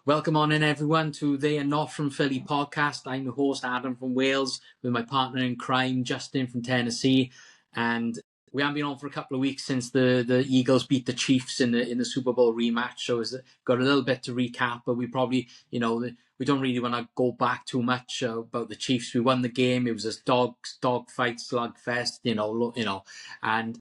Welcome on in, everyone, to They Are Not From Philly podcast. I'm your host, Adam from Wales, with my partner in crime, Justin from Tennessee. And we haven't been on for a couple of weeks since the Eagles beat the Chiefs in the Super Bowl rematch. So we've got a little bit to recap, but we probably, we don't really want to go back too much about the Chiefs. We won the game. It was a dog fight, slugfest, and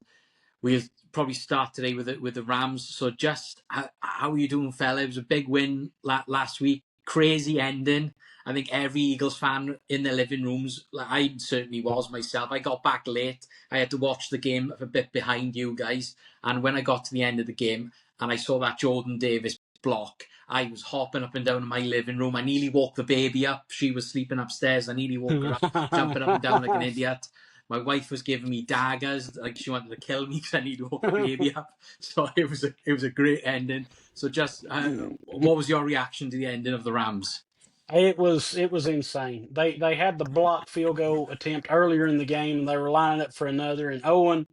we'll probably start today with the Rams. So just how are you doing, fella? It was a big win last week. Crazy ending. I think every Eagles fan in their living rooms, like I certainly was myself. I got back late. I had to watch the game a bit behind you guys. And when I got to the end of the game and I saw that Jordan Davis block, I was hopping up and down in my living room. I nearly woke the baby up. She was sleeping upstairs. I nearly woke her up, jumping up and down like an idiot. My wife was giving me daggers, like she wanted to kill me because I need to woke the baby up. So it was a great ending. So just what was your reaction to the ending of the Rams? It was insane. They had the block field goal attempt earlier in the game, and they were lining up for another. And Owen,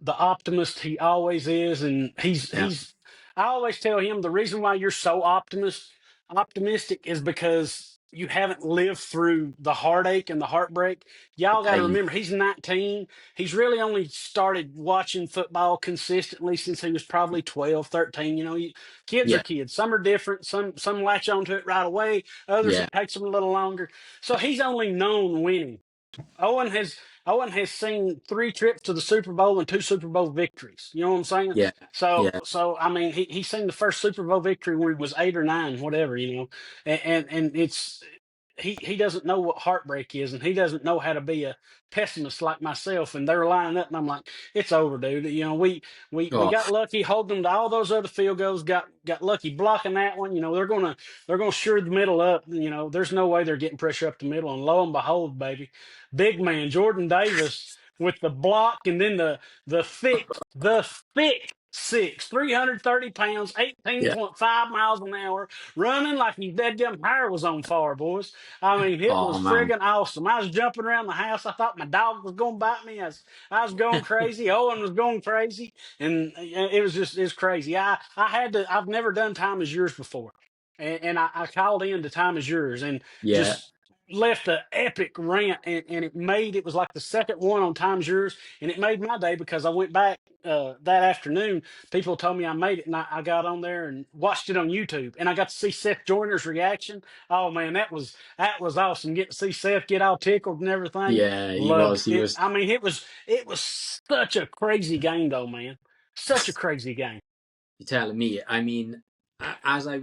the optimist he always is, and Yeah. he's. I always tell him the reason why you're so optimistic is because you haven't lived through the heartache and the heartbreak. The Y'all got to pain. remember, he's 19. He's really only started watching football consistently since he was probably 12, 13. Kids are Yeah. kids. Some are different. Some latch onto it right away. Others, Yeah. it takes them a little longer. So he's only known winning. Owen has seen 3 trips to the Super Bowl and 2 Super Bowl victories. You know what I'm saying? Yeah. So Yeah. I mean he's seen the first Super Bowl victory when he was 8 or 9, whatever, and it's he doesn't know what heartbreak is, and he doesn't know how to be a pessimist like myself. And they're lining up, and I'm like, it's over, dude. We Oh, got lucky holding them to all those other field goals. Got lucky blocking that one. They're gonna sure the middle up. There's no way they're getting pressure up the middle. And lo and behold, baby, big man Jordan Davis with the block, and then the thick six, 330 pounds, yeah. 18.5 miles an hour, running like his dead hair was on fire, boys. I mean, it was Oh, man. friggin' awesome. I was jumping around the house. I thought my dog was gonna bite me. I was going crazy. Owen was going crazy, and it's crazy. I've never done time as yours before, and I called in to time as yours, and Yeah. just left an epic rant, and it was like the second one on Times Yours, and it made my day because I went back that afternoon. People told me I made it, and I got on there and watched it on YouTube, and I got to see Seth Joyner's reaction. Oh man, that was awesome. Get to see Seth get all tickled and everything. Yeah. He Loved was. it. He was. I mean, it was such a crazy game, though, man. Such a crazy game. You're telling me. I mean, as I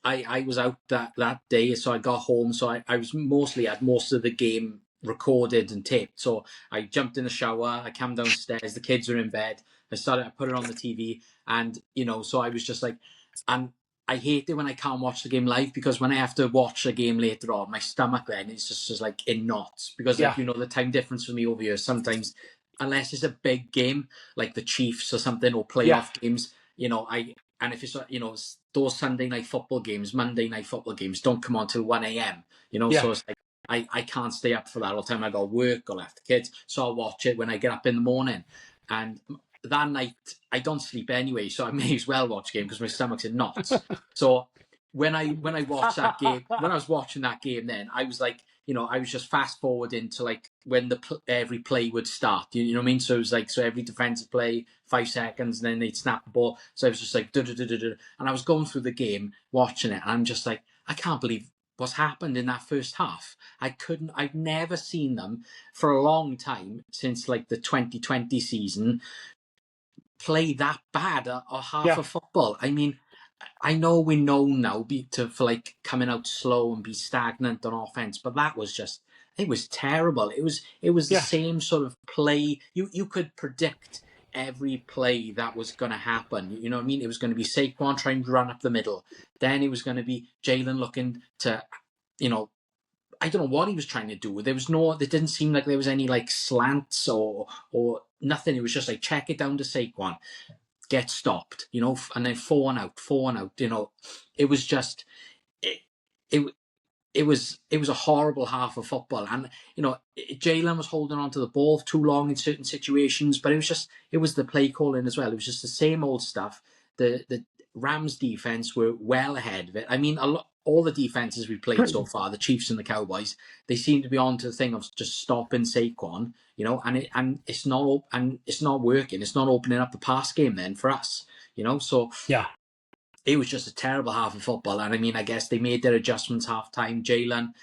was out that day, so I got home. So I was had most of the game recorded and taped. So I jumped in the shower. I came downstairs. The kids were in bed. I put it on the TV, and so I was just like, and I hate it when I can't watch the game live, because when I have to watch a game later on, my stomach then is just like in knots, because Yeah, the time difference for me over here sometimes, unless it's a big game like the Chiefs or something, or yeah, playoff games, and if it's those Sunday night football games, Monday night football games don't come on till 1 a.m. yeah. So it's like I can't stay up for that all the time. I got work, got left the kids, so I'll watch it when I get up in the morning. And that night I don't sleep anyway, so I may as well watch the game because my stomach's in knots. So when I watched that game, when I was watching that game, then I was like, I was just fast forwarding to like when every play would start. You know what I mean? So it was like, so every defensive play, 5 seconds, and then they'd snap the ball. So I was just like, and I was going through the game, watching it, and I'm just like, I can't believe what's happened in that first half. I've never seen them for a long time, since like the 2020 season, play that bad or half Yeah. of football. I mean, I know we know now for like coming out slow and be stagnant on offense, but that was just, it was terrible. It was the Yeah. same sort of play. You could predict every play that was going to happen. You know what I mean? It was going to be Saquon trying to run up the middle. Then it was going to be Jalen looking to, I don't know what he was trying to do. There didn't seem like there was any like slants or nothing. It was just like, check it down to Saquon, get stopped, and then 4 and out. It was just, it, it, it was a horrible half of football. And, Jalen was holding on to the ball too long in certain situations, but it was the play calling as well. It was just the same old stuff. The Rams defense were well ahead of it. I mean, all the defenses we played so far, the Chiefs and the Cowboys, they seem to be on to the thing of just stopping Saquon, and it's not working. It's not opening up the pass game then for us, So Yeah. it was just a terrible half of football. And I mean, I guess they made their adjustments half time. Jalen,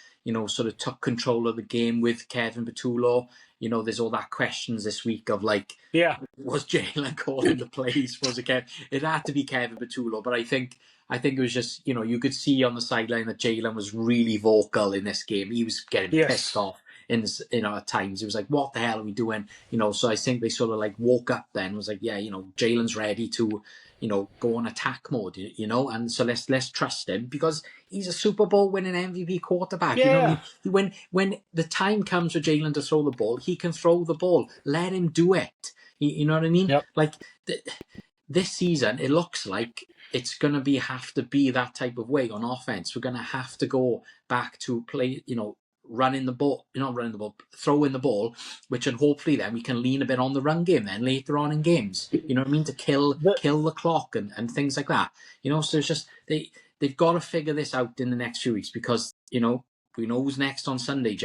sort of took control of the game with Kevin Patullo. There's all that questions this week of like, Yeah. was Jalen calling the plays? Was it Kevin? It had to be Kevin Patullo, but I think it was just, you could see on the sideline that Jalen was really vocal in this game. He was getting pissed Yes. off at times. It was like, what the hell are we doing? So I think they sort of like woke up then, was like, yeah, Jalen's ready to, go on attack mode, and so let's trust him because he's a Super Bowl winning MVP quarterback. You know what I Yeah. mean? When the time comes for Jalen to throw the ball, he can throw the ball. Let him do it. You know what I mean? Yep. Like this season, it looks like it's going to have to be that type of way on offense. We're going to have to go back to play, running the ball, throwing the ball, which and hopefully then we can lean a bit on the run game then later on in games. You know what I mean? To kill the clock and things like that. So it's just they've got to figure this out in the next few weeks because, we know who's next on Sunday,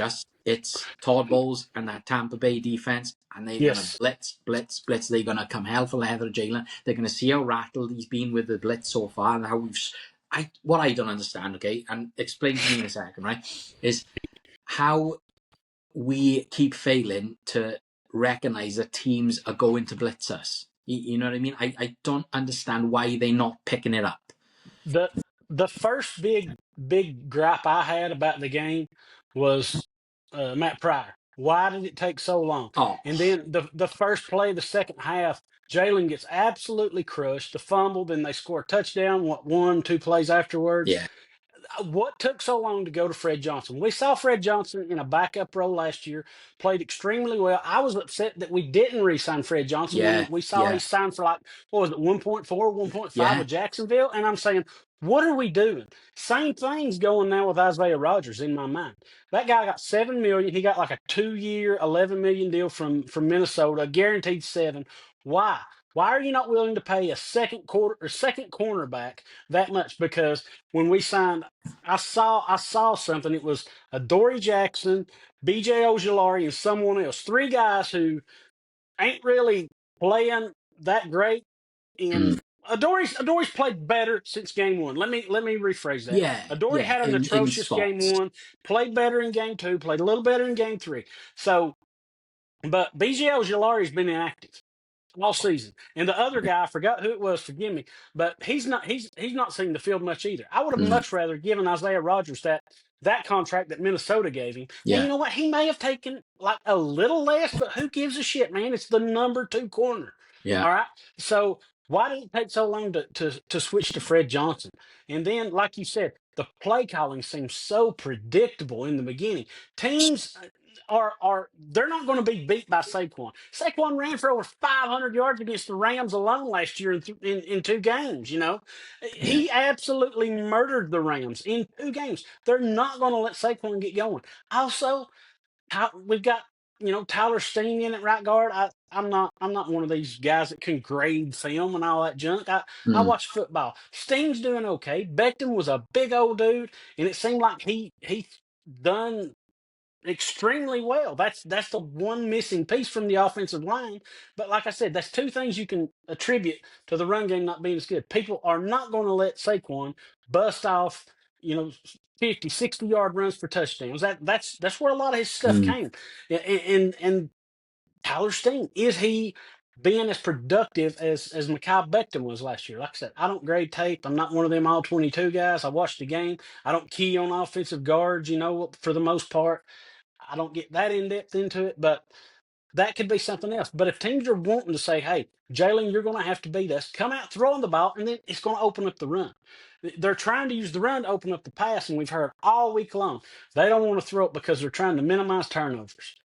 it's Todd Bowles and that Tampa Bay defense, and they're going to blitz. They're going to come hell for leather, Jalen. They're going to see how rattled he's been with the blitz so far and how what I don't understand, okay, and explain to me in a second, right, is how we keep failing to recognize that teams are going to blitz us. You know what I mean? I don't understand why they're not picking it up. The first big gripe I had about the game was Matt Pryor. Why did it take so long? Oh, And then the first play, the second half, Jalen gets absolutely crushed. The fumble, then they score a touchdown. 2 plays afterwards? yeah, What took so long to go to Fred Johnson? We saw Fred Johnson in a backup role last year, played extremely well. I was upset that we didn't re-sign Fred Johnson when we saw he yeah, signed for like, what was it, 1.4, 1.5 yeah, with Jacksonville? And I'm saying, what are we doing? Same thing's going now with Isaiah Rodgers in my mind. That guy got $7 million. He got like a 2-year, $11 million deal from Minnesota, guaranteed 7. Why? Why are you not willing to pay a second cornerback that much? Because when we signed, I saw something. It was Dory Jackson, B.J. Ojolari, and someone else. 3 guys who ain't really playing that great. mm, In Adory's played better since game 1. Let me rephrase that. Adory yeah, had an in atrocious game spots. 1, played better in game 2, played a little better in game 3. So, but B.J. Ojolari's been inactive all season. And the other guy, I forgot who it was, forgive me, but he's not seen the field much either. I would have Mm, much rather given Isaiah Rodgers that contract that Minnesota gave him. And you yeah, know what? He may have taken like a little less, but who gives a shit, man? It's the number 2 corner. yeah, All right. So why did it take so long to switch to Fred Johnson? And then, like you said, the play calling seems so predictable in the beginning. Teams are they're not going to be beat by Saquon. Saquon ran for over 500 yards against the Rams alone last year in 2 games. yeah. He absolutely murdered the Rams in 2 games. They're not going to let Saquon get going. Also, we've got Tyler Steen in at right guard. I'm not one of these guys that can grade film and all that junk. I Mm, watch football. Steen's doing okay. Becton was a big old dude, and it seemed like he done extremely well. That's the one missing piece from the offensive line. But like I said, that's 2 things you can attribute to the run game not being as good. People are not going to let Saquon bust off, you know, 50, 60-yard runs for touchdowns. That's where a lot of his stuff mm, came. And Tyler Steen, is he being as productive as Mekhi Becton was last year? Like I said, I don't grade tape. I'm not one of them all 22 guys. I watch the game. I don't key on offensive guards, for the most part. I don't get that in depth into it, but that could be something else. But if teams are wanting to say, hey, Jalen, you're going to have to beat us, come out throwing the ball, and then it's going to open up the run. They're trying to use the run to open up the pass, and we've heard all week long they don't want to throw it because they're trying to minimize turnovers.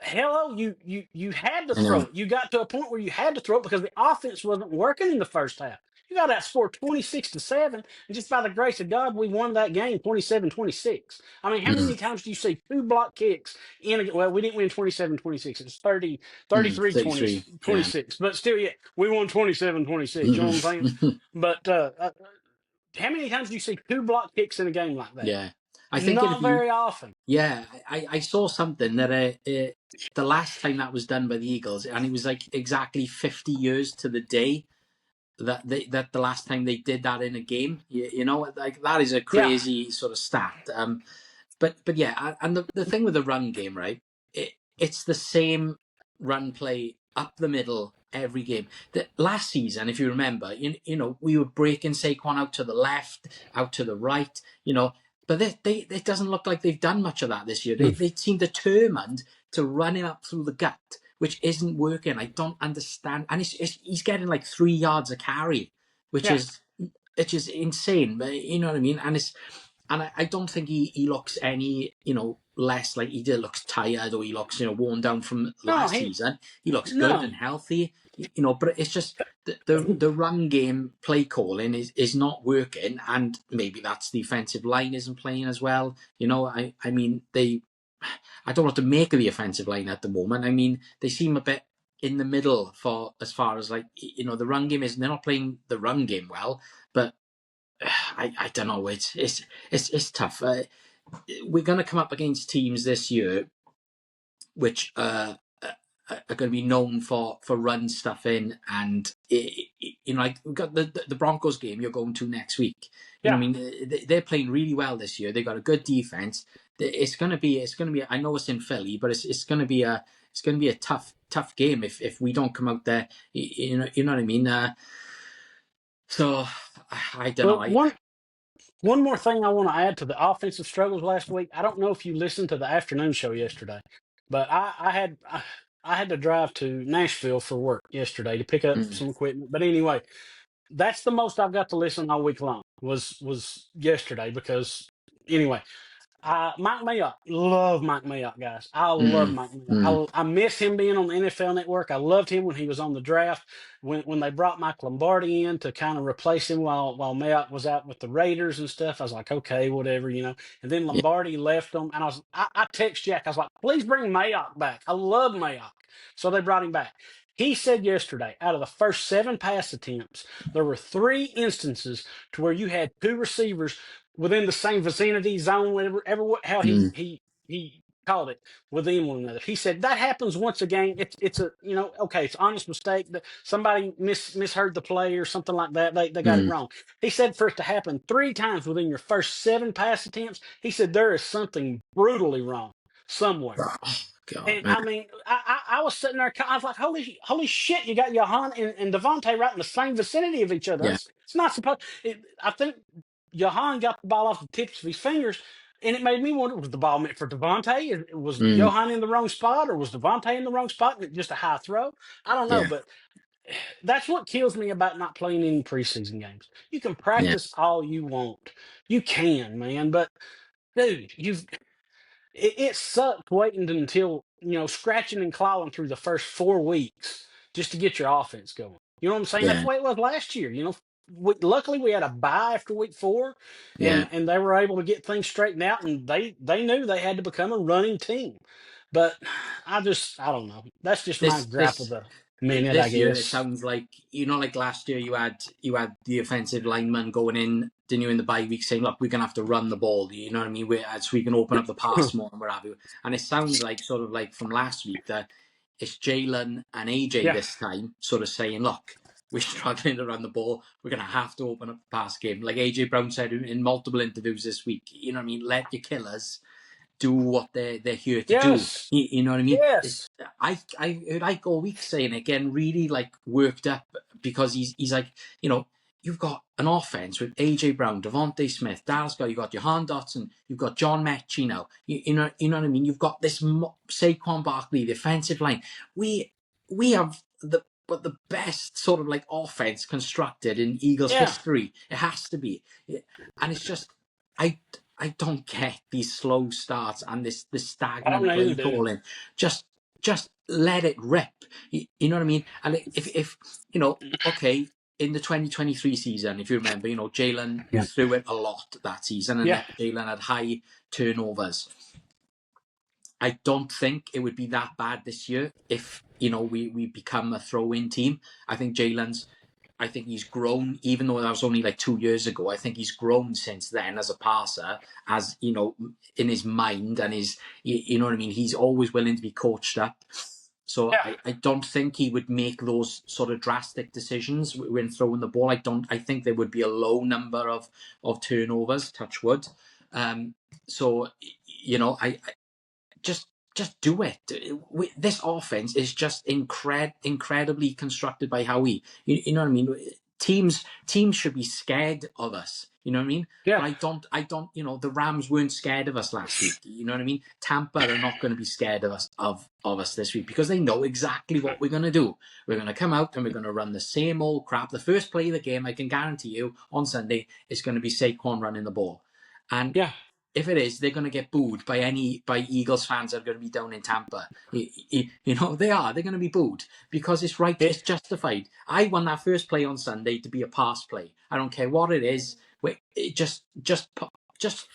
Hello, you had to I throw know. it. You got to a point where you had to throw it because the offense wasn't working in the first half. You got outscored 26-7, and just by the grace of God, we won that game 27-26. I mean, how many Mm, times do you see two block kicks in a, well, we didn't win 27-26. It was 30, mm, 33 20 33. Yeah. 26. But still, yeah, we won 27-26. You know what I'm saying? But how many times do you see two block kicks in a game like that? Yeah. I think it'd Not be, very often. yeah, I saw something that the last time that was done by the Eagles, and it was like exactly 50 years to the day that the last time they did that in a game. You know, like that is a Yeah. crazy sort of stat. But yeah, and the thing with the run game, right? It's the same run play up the middle every game. The last season, if you remember, you know, we were breaking Saquon out to the left, out to the right, you know, but it doesn't look like they've done much of that this year. They seem determined to run him up through the gut, which isn't working. I don't understand, and he's getting like 3 yards a carry, which Yeah. is insane. But you know what I mean, and I don't think he looks any, you know, less like he did. Looks tired, or he looks, you know, worn down from No, last season. He looks good no. and healthy, you know. But it's just the run game play calling is not working, and maybe that's the offensive line isn't playing as well. You know, I mean I don't know what to make of the offensive line at the moment. I mean, they seem a bit in the middle for as far as like, you know, the run game is, they're not playing the run game well, but I don't know. It's tough. We're going to come up against teams this year which are going to be known for run stuffing, and you know, like we've got the Broncos game you're going to next week. You know, Yeah. what I mean, they're playing really well this year. They've got a good defense. It's going to be. I know it's in Philly, but it's going to be a tough game if we don't come out there. You know what I mean. So I don't know. Well, one more thing I want to add to the offensive struggles last week. I don't know if you listened to the afternoon show yesterday, but I had to drive to Nashville for work yesterday to pick up Mm, some equipment. But anyway, that's the most I've got to listen all week long was yesterday because anyway, Mike Mayock, love Mike Mayock, guys. I love mm, Mike mm, Mayock. I miss him being on the NFL Network. I loved him when he was on the draft. When they brought Mike Lombardi in to kind of replace him while Mayock was out with the Raiders and stuff, I was like, okay, whatever, you know. And then yeah, Lombardi left them, and I text Jack. I was like, please bring Mayock back. I love Mayock, so they brought him back. He said yesterday, out of the first 7 pass attempts, there were 3 instances to where you had 2 receivers within the same vicinity zone, whatever, how mm, he called it, within one another. He said that happens once a game. It's a, you know, okay, it's honest mistake that somebody misheard the play or something like that. They got it mm. wrong. He said for it to happen 3 times within your first 7 pass attempts, he said there is something brutally wrong somewhere. Oh, God, And man. I mean, I was sitting there, I was like, holy shit, you got Johan and Devontae right in the same vicinity of each other. Yeah, It's not supposed. I think Johan got the ball off the tips of his fingers, and it made me wonder: was the ball meant for Devontae? Was mm, Johan in the wrong spot, or was Devontae in the wrong spot? And it just a high throw. I don't know, yeah, but that's what kills me about not playing any preseason games. You can yeah, practice all you want, you can, man, but dude, it sucked waiting until, you know, scratching and clawing through the first 4 weeks just to get your offense going. You know what I'm saying? That's yeah, the way it was last year. You know, luckily we had a bye after week 4, yeah. and they were able to get things straightened out, and they knew they had to become a running team. But I don't know. That's just my This gripe of this the minute, I this year it guess. sounds like, you know, like last year you had the offensive lineman going in, didn't you, in the bye week saying, look, we're gonna have to run the ball. You know what I mean? So we can open up the pass more and what have you. And it sounds like sort of like from last week that it's Jalen and AJ Yeah. this time sort of saying, look, we're struggling to run the ball. We're going to have to open up the pass game. Like AJ Brown said in multiple interviews this week, you know what I mean? Let your killers do what they're here to do. Yes. You know what I mean? Yes. I heard Ike all week saying it, getting really like worked up because he's like, you know, you've got an offense with AJ Brown, Devontae Smith, Dallas Scott, you've got Johan Dotson, you've got John Mechie now. You know what I mean? You've got this Saquon Barkley, the offensive line. We have the best sort of like offense constructed in Eagles Yeah. history. It has to be, and it's just I I don't get these slow starts and this I don't stagnant either, play dude. calling. Just let it rip. You know what I mean? And if you know, okay, in the 2023 season, if you remember, Jalen threw it a lot that season, and Jalen had high turnovers. I don't think it would be that bad this year if we become a throw-in team. I think he's grown, even though that was only like 2 years ago. I think he's grown since then as a passer, as in his mind and his, what I mean. He's always willing to be coached up. So I don't think he would make those sort of drastic decisions when throwing the ball. I think there would be a low number of turnovers, touch wood. So I just do it. This offense is just incredibly constructed by Howie. You know what I mean? Teams should be scared of us. You know what I mean? Yeah. But I don't. The Rams weren't scared of us last week. You know what I mean? Tampa are not going to be scared of us of us this week, because they know exactly what we're going to do. We're going to come out and we're going to run the same old crap. The first play of the game, I can guarantee you, on Sunday, is going to be Saquon running the ball. And if it is, they're going to get booed by Eagles fans that are going to be down in Tampa. They are. They're going to be booed because it's right. It's justified. I won that first play on Sunday to be a pass play. I don't care what it is. It just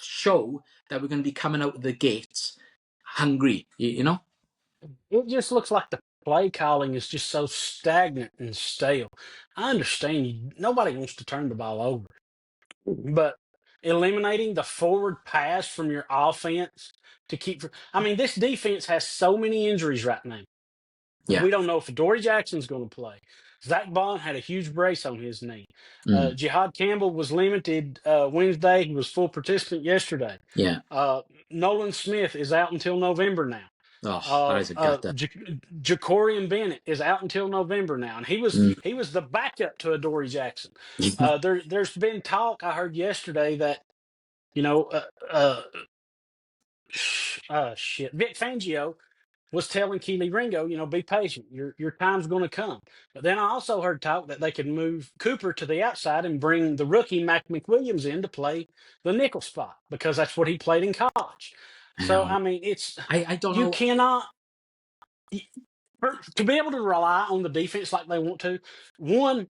show that we're going to be coming out of the gates hungry. It just looks like the play calling is just so stagnant and stale. I understand nobody wants to turn the ball over, but eliminating the forward pass from your offense to keep. I mean, this defense has so many injuries right now. Yeah. We don't know if Adoree Jackson's going to play. Zach Bond had a huge brace on his knee. Jihad Campbell was limited Wednesday. He was full participant yesterday. Yeah. Nolan Smith is out until November now. That is a gutter. Jacorian Bennett is out until November now, and he was the backup to Adoree Jackson. There's been talk I heard yesterday that Vic Fangio was telling Keely Ringo, be patient. Your time's going to come. But then I also heard talk that they could move Cooper to the outside and bring the rookie Mac McWilliams in to play the nickel spot, because that's what he played in college. So I mean, I don't know. You cannot to be able to rely on the defense like they want to. One,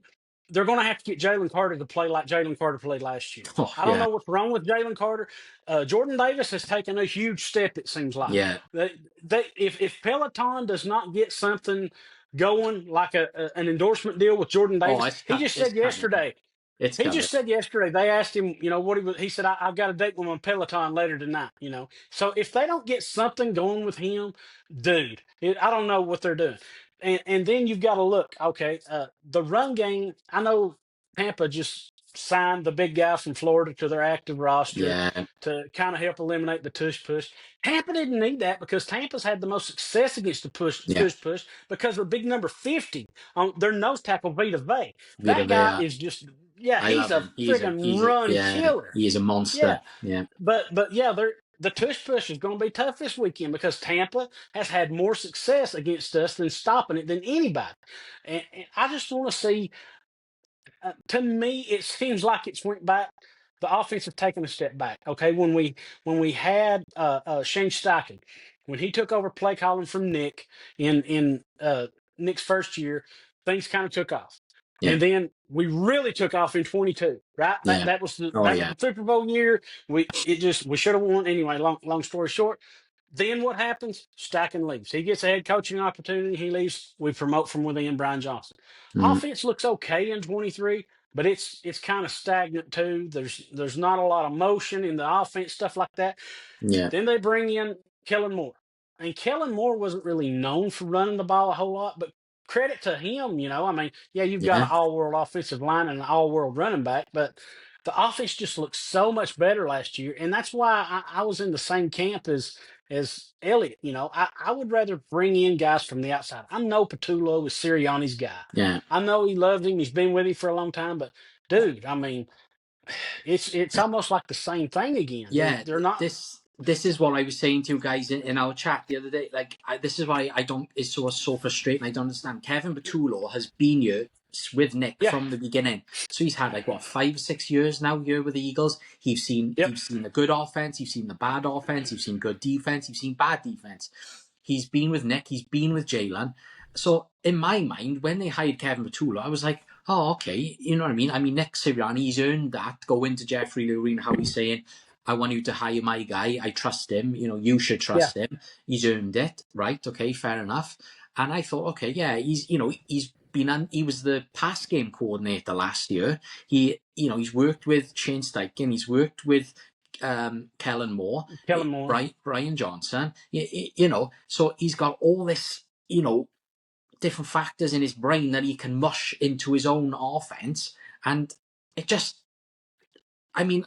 they're going to have to get Jalen Carter to play like Jalen Carter played last year. I don't know what's wrong with Jalen Carter. Jordan Davis has taken a huge step, it seems like. Yeah. If Peloton does not get something going, like an endorsement deal with Jordan Davis, he just said yesterday. They asked him, what he said, I've got a date with him on Peloton later tonight, So if they don't get something going with him, dude, I don't know what they're doing. And then you've got to look, okay, the run game. I know Tampa just signed the big guy from Florida to their active roster to kind of help eliminate the tush push. Tampa didn't need that, because Tampa's had the most success against the tush push because of big number 50 on their nose tackle, Vita Vea. That guy is just, he's a friggin' run killer. He is a monster. Yeah. But the tush push is going to be tough this weekend, because Tampa has had more success against us than stopping it than anybody. And I just want to see, to me, it seems like it's went back. The offense has taken a step back. Okay, when we had Shane Steichen, when he took over play calling from Nick in Nick's first year, things kind of took off. Yeah. And then we really took off in 22, right? That was the Super Bowl year. We should have won anyway. Long story short, then what happens? Steichen leaves. He gets a head coaching opportunity. He leaves. We promote from within Brian Johnson. Offense looks okay in 23, but it's kind of stagnant too. There's not a lot of motion in the offense, stuff like that. Yeah. Then they bring in Kellen Moore, and Kellen Moore wasn't really known for running the ball a whole lot, but credit to him, I mean, you've got an all-world offensive line and an all-world running back, but the offense just looked so much better last year, and that's why I was in the same camp as Elliott. I would rather bring in guys from the outside. I know Patullo is Sirianni's guy. Yeah. I know he loved him. He's been with him for a long time, but dude, I mean, it's almost like the same thing again. Yeah, they're not. This is what I was saying to you guys in our chat the other day. Like, this is why it's so frustrating. I don't understand. Kevin Patullo has been here with Nick from the beginning. So he's had 5-6 years now here with the Eagles. You've seen the good offense, you've seen the bad offense, you've seen good defense, you've seen bad defense. He's been with Nick, he's been with Jalen. So in my mind, when they hired Kevin Patullo, I was like, oh, okay, you know what I mean? I mean, Nick Sirianni, he's earned that. Going to Jeffrey Lurie and how he's saying, I want you to hire my guy. I trust him. You know, you should Yeah, trust him. He's earned it, right? Okay, fair enough. And I thought, okay, yeah, he was the pass game coordinator last year. He's worked with Shane Steichen. He's worked with Kellen Moore, Kellen Moore. Brian Johnson. So he's got all this, different factors in his brain that he can mush into his own offense. And it just, I mean,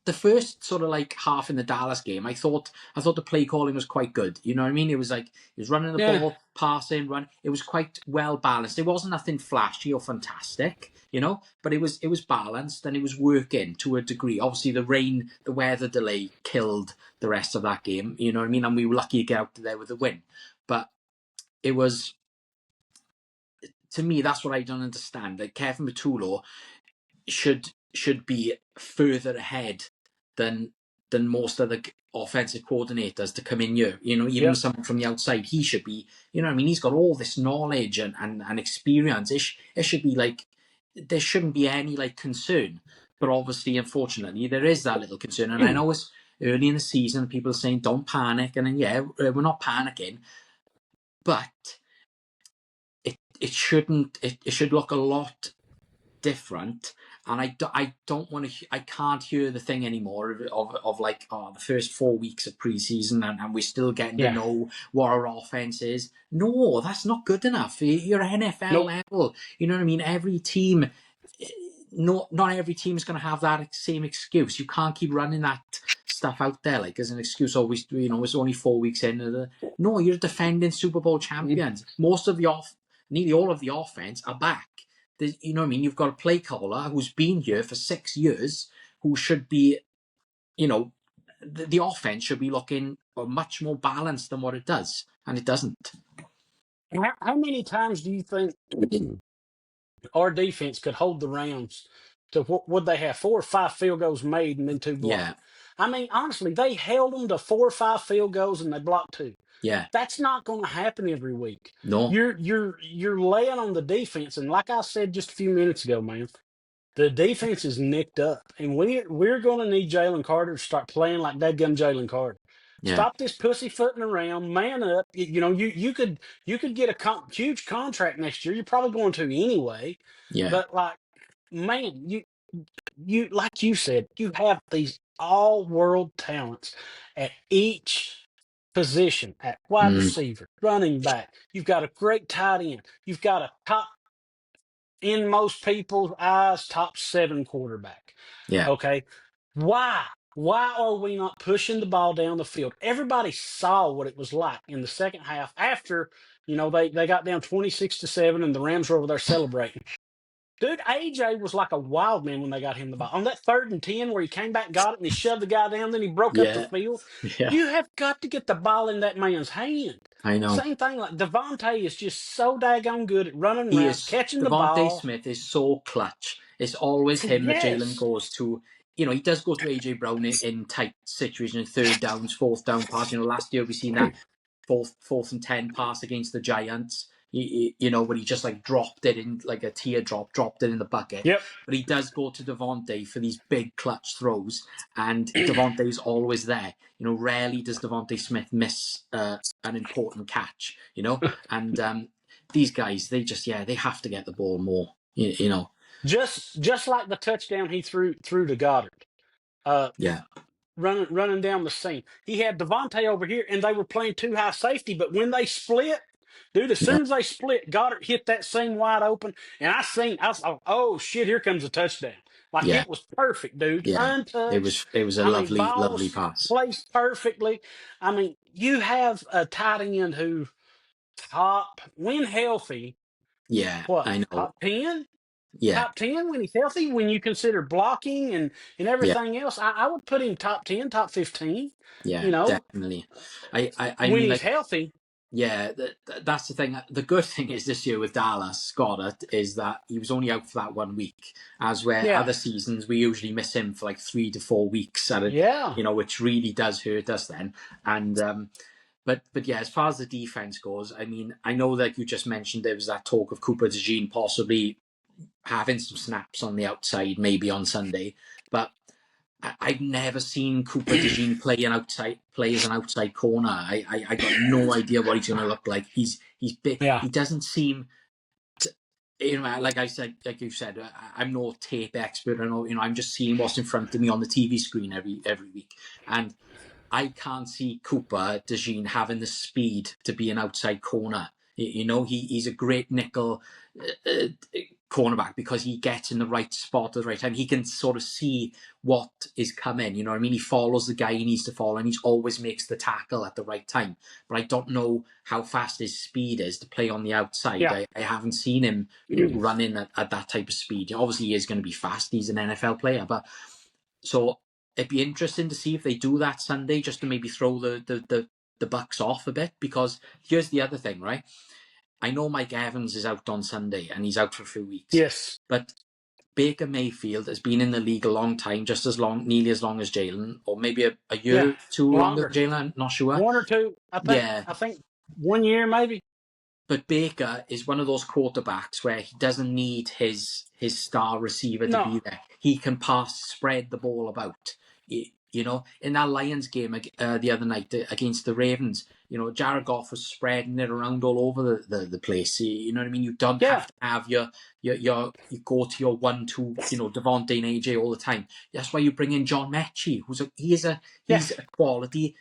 the first sort of like half in the Dallas game, I thought the play calling was quite good. You know what I mean? It was like he was running the Yeah. ball, passing, run. It was quite well balanced. It wasn't nothing flashy or fantastic, but it was balanced and it was working to a degree. Obviously, the weather delay killed the rest of that game. You know what I mean? And we were lucky to get out there with a win. But it was, to me, that's what I don't understand. Like Kevin Matulo should be further ahead than most other offensive coordinators to come in here. Even Yep. someone from the outside, he should be. You know what I mean? He's got all this knowledge and experience. It should be like there shouldn't be any like concern. But obviously, unfortunately, there is that little concern. And I know it's early in the season. People are saying don't panic, and then we're not panicking, but it shouldn't. It should look a lot different. And I don't want to. I can't hear the thing anymore of like, the first 4 weeks of preseason and we're still getting to Yeah. know what our offense is. No, that's not good enough. You're NFL Nope. level. You know what I mean? Every team. Not every team is going to have that same excuse. You can't keep running that stuff out there like as an excuse. Always, it's only 4 weeks in. No, you're defending Super Bowl champions. Nearly all of the offense are back. You know what I mean? You've got a play caller who's been here for 6 years, who should be, the offense should be looking much more balanced than what it does, and it doesn't. How many times do you think our defense could hold the Rams to what would they have 4 or 5 field goals made and then 2 Yeah, blocked? I mean, honestly, they held them to 4 or 5 field goals and they blocked 2. yeah, That's not going to happen every week. no, You're laying on the defense, and like I said just a few minutes ago, man, the defense is nicked up, and we're going to need Jalen Carter to start playing like that gun Jalen Carter. yeah, Stop this pussyfooting around, man up. You could get a huge contract next year. You're probably going to anyway, yeah, but like, man, you like you said, you have these all world talents at each position, at wide mm, receiver, running back. You've got a great tight end. You've got a top, in most people's eyes, top 7 quarterback. yeah, Okay. Why? Why are we not pushing the ball down the field? Everybody saw what it was like in the second half after, they got down 26-7 and the Rams were over there celebrating. Dude, AJ was like a wild man when they got him the ball. On that 3rd and 10 where he came back, got it, and he shoved the guy down, then he broke up the yeah, field. yeah. You have got to get the ball in that man's hand. I know. Same thing, like Devontae is just so daggone good at running He routes, is. catching the Devontae ball. Smith is so clutch. It's always him that Jalen Yes. goes to. He does go to AJ Brown in tight situations, 3rd downs, 4th down pass. Last year we seen that fourth and 10 pass against the Giants. When he just like dropped it in like a teardrop, dropped it in the bucket. Yep. But he does go to Devontae for these big clutch throws, and Devontae's always there. Rarely does Devontae Smith miss an important catch. And these guys, they have to get the ball more. Just like the touchdown he threw to Goddard. Yeah, Running down the seam. He had Devontae over here, and they were playing 2 high safety. But when they split, dude, as yeah, soon as they split, Goddard hit that seam wide open, and I was like, oh shit, here comes a touchdown. Like yeah, it was perfect, dude, yeah. untouched. It was a I mean, lovely, lovely balls pass. placed perfectly. I mean, you have a tight end who when healthy, Yeah, what, I know. top 10? Yeah, Top 10 when he's healthy, when you consider blocking and yeah, everything else. I would put him top 10, top 15, yeah, you know, definitely. I when mean, he's like, healthy. yeah, that's the thing. The good thing is this year with Dallas Goddard is that he was only out for that 1 week, as where Yeah. other seasons we usually miss him for like 3 to 4 weeks at it, Yeah. which really does hurt us then. And but yeah, as far as the defense goes, I mean, I know that you just mentioned there was that talk of Cooper DeJean possibly having some snaps on the outside, maybe on Sunday. But I've never seen Cooper DeJean play as an outside corner. I got no idea what he's going to look like. He's big. Yeah. He doesn't seem, like you said, I'm no tape expert. I know, I'm just seeing what's in front of me on the TV screen every week, and I can't see Cooper DeJean having the speed to be an outside corner. He's a great nickel uh, cornerback because he gets in the right spot at the right time. He can sort of see what is coming. You know what I mean? He follows the guy he needs to follow, and he always makes the tackle at the right time. But I don't know how fast his speed is to play on the outside. Yeah. I haven't seen him running at that type of speed. Obviously, he is going to be fast. He's an NFL player, but so it'd be interesting to see if they do that Sunday, just to maybe throw the Bucks off a bit. Because here's the other thing, right? I know Mike Evans is out on Sunday and he's out for a few weeks. Yes. But Baker Mayfield has been in the league a long time, just as long, nearly as long as Jalen, or maybe a year or two longer. Jalen, I'm not sure. 1 or 2, I think. Yeah. I think 1 year maybe. But Baker is one of those quarterbacks where he doesn't need his star receiver to be there. He can spread the ball about. In that Lions game the other night against the Ravens, Jared Goff was spreading it around all over the place. You know what I mean? You don't have to have you go to your 1-2, Devontae and AJ all the time. That's why you bring in John Mechie, he's a quality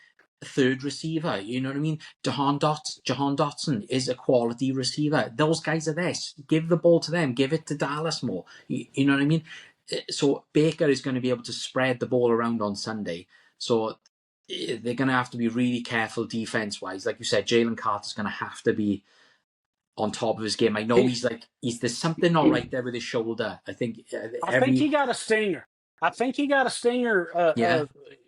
third receiver. You know what I mean? Jahan Dotson is a quality receiver. Those guys are there. Give the ball to them. Give it to Dallas more. You know what I mean? So Baker is going to be able to spread the ball around on Sunday. So they're going to have to be really careful defense-wise. Like you said, Jalen Carter's going to have to be on top of his game. I know there's something not right there with his shoulder. I think he got a stinger.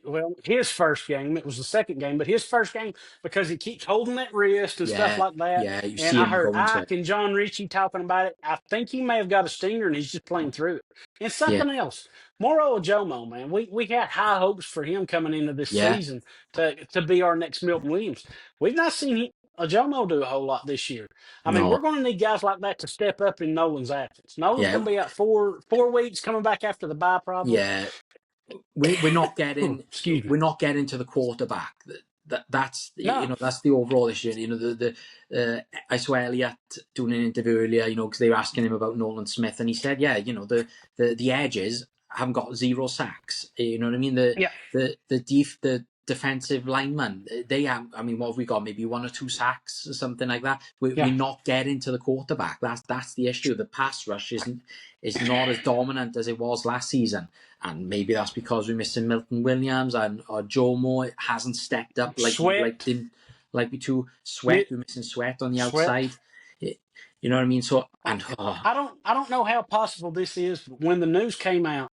Well, his first game, it was the second game, but his first game, because he keeps holding that wrist and stuff like that. Yeah, you and see I him heard going to Ike and John Ritchie talking about it. I think he may have got a stinger and he's just playing through it. And something else, Moro Ajomo, man, we had high hopes for him coming into this season to be our next Milton Williams. We've not seen Ajomo do a whole lot this year. I mean, we're going to need guys like that to step up in Nolan's absence. Nolan's going to be out 4 weeks, coming back after the bye, probably. Yeah, we're not getting. Excuse me. We're not getting to the quarterback. That's that's the overall issue. I saw Elliott doing an interview earlier, because they were asking him about Nolan Smith, and he said, the edges haven't got 0 sacks. You know what I mean? The defensive linemen, they have. I mean, what have we got? Maybe 1 or 2 sacks or something like that. We're not getting to the quarterback. That's the issue. The pass rush is not as dominant as it was last season, and maybe that's because we're missing Milton Williams or Joe Moore hasn't stepped up like we to Sweat. We're missing Sweat on the outside. You know what I mean? So I don't know how possible this is. But when the news came out